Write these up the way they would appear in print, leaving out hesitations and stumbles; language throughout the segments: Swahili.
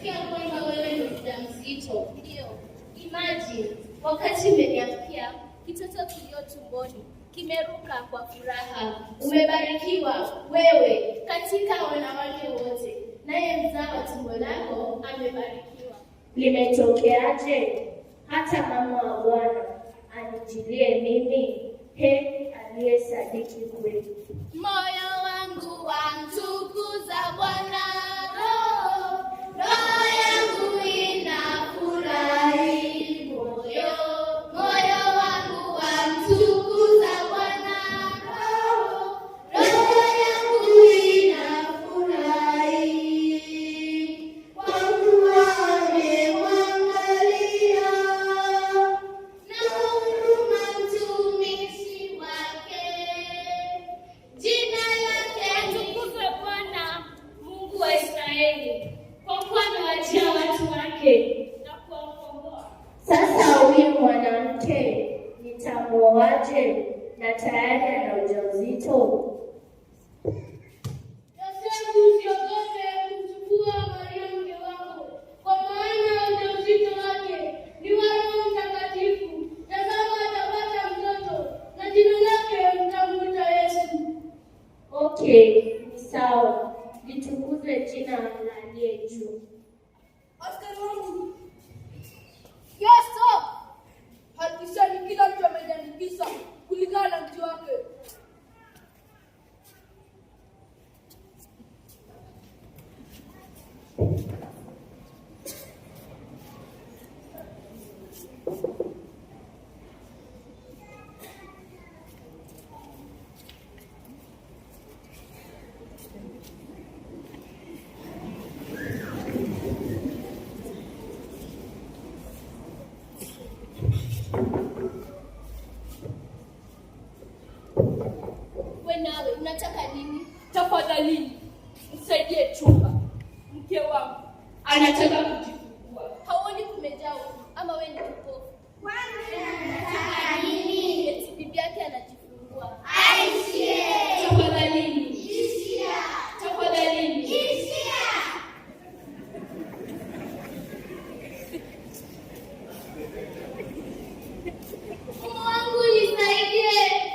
nimesikia kwamba wewe ni mjamzito. Ndio. Imagine, wakati umeniamkia kitoto kilio tumboni kimeruka kwa furaha. Umebarikiwa wewe katika wanawake wote, naye mzao wa tumbo lako amebarikiwa. Limetokeaje hata mama wa Bwana anijilie mimi? Heri aliyesadiki kweli. Moyo wangu wamtukuza Bwana, roho yangu inafurahi. Moyo wangu wamtukuza Bwana, roho yangu inafurahi. Kwa kuwa amemwangalia na huruma mtumishi wake. Jina lake atukuzwe Bwana Mungu wa Israeli, kwa kuwa amewajia watu wake na kuwakomboa. Sasa huyu mwanamke nitamwoaje na tayari ana ujauzito? Yosefu, usiogope kumchukua Maria mke wako, kwa maana ujauzito wake ni wa Roho Mtakatifu. Tazama, atapata mtoto na jina lake mtamwita Yesu. Okay, ni sawa. Litukuzwe jina la aliye juu. Askari wangu. Yes, sir. Hakikisheni kila mtu amejiandikisha kulingana na mji wake. Wewe nawe unataka nini? Tafadhali msaidie chumba. Mke wangu anataka kujifungua. Hauoni kumejaa ama wewe ni kipofu? Anataka nini? Eti bibi yake anajifungua. Aishie. Tafadhali. Ishia. Tafadhali. Ishia. Mungu wangu nisaidie.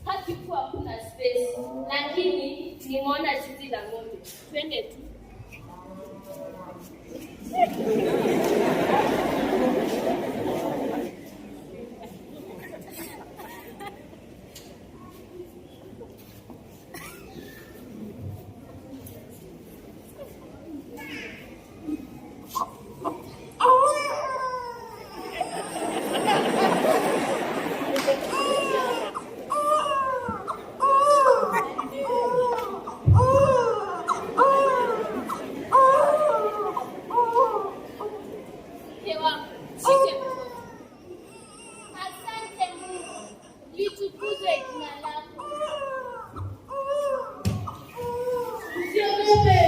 Hakikuwa hakuna space, lakini nimeona zizi la ng'ombe. Twende tu. Asante Mungu, litukuzwe jina lako. Usiogope,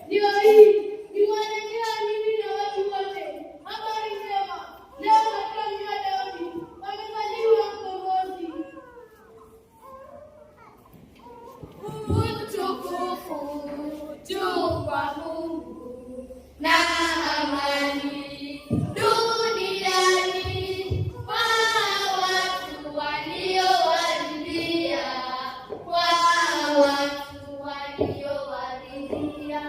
ndio hii niwaletea mimi na watu wote habari njema. Leo katika mji wa Daudi amezaliwa mkombozi. Utukufu juu kwa Mungu na amani duniani kwa watu waliowaridhia, kwa watu waliowaridhia.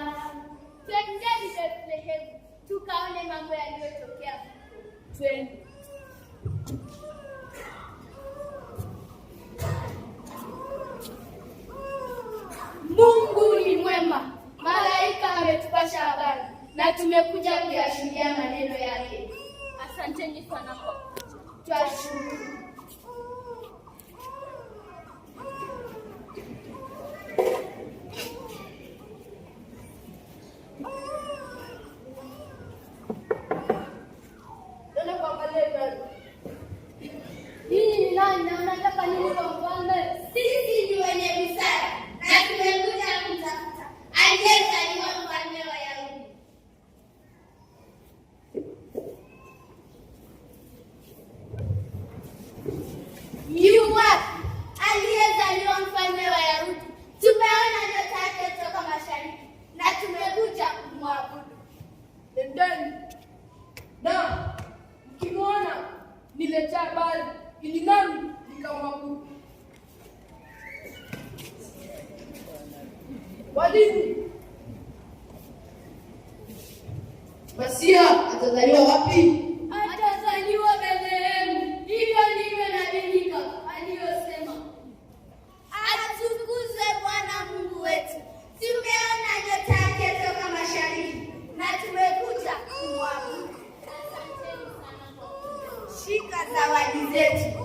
Twendeni Bethlehemu tukaone mambo yaliyotokea huko. Twende. Mungu ni mwema, malaika ametupasha habari na tumekuja kuyashuhudia maneno yake. Asanteni sana kwa kuja. Twashukuru. Nenda kuangalia gari. Hii ni nani na unataka nini kwa mfalme? Sisi ni wenye busara na tumekuja kumtafuta aliyezaliwa mfalme wa Wayahudi. niletea habari ili nami nikamwabudu. Walimu, Masia atazaliwa wapi? Atazaliwa Bethlehemu. Hivyo ndivyo inaandika aliyosema. Atukuzwe Bwana Mungu wetu. Tumeona nyota yake toka mashariki na tumekuja kumwabudu. Asanteni sana kwa kuja. Shika zawadi zetu.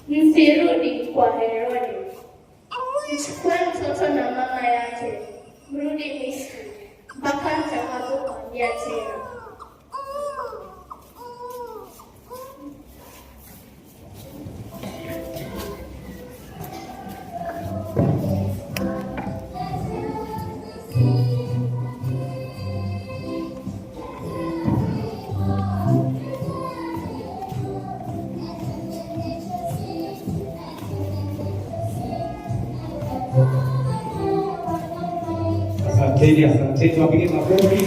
Msirudi kwa Herode. Mchukue mtoto na mama yake, mrudi Misri mpaka nitakapokuambia tena. Asanteni, wapige makofi.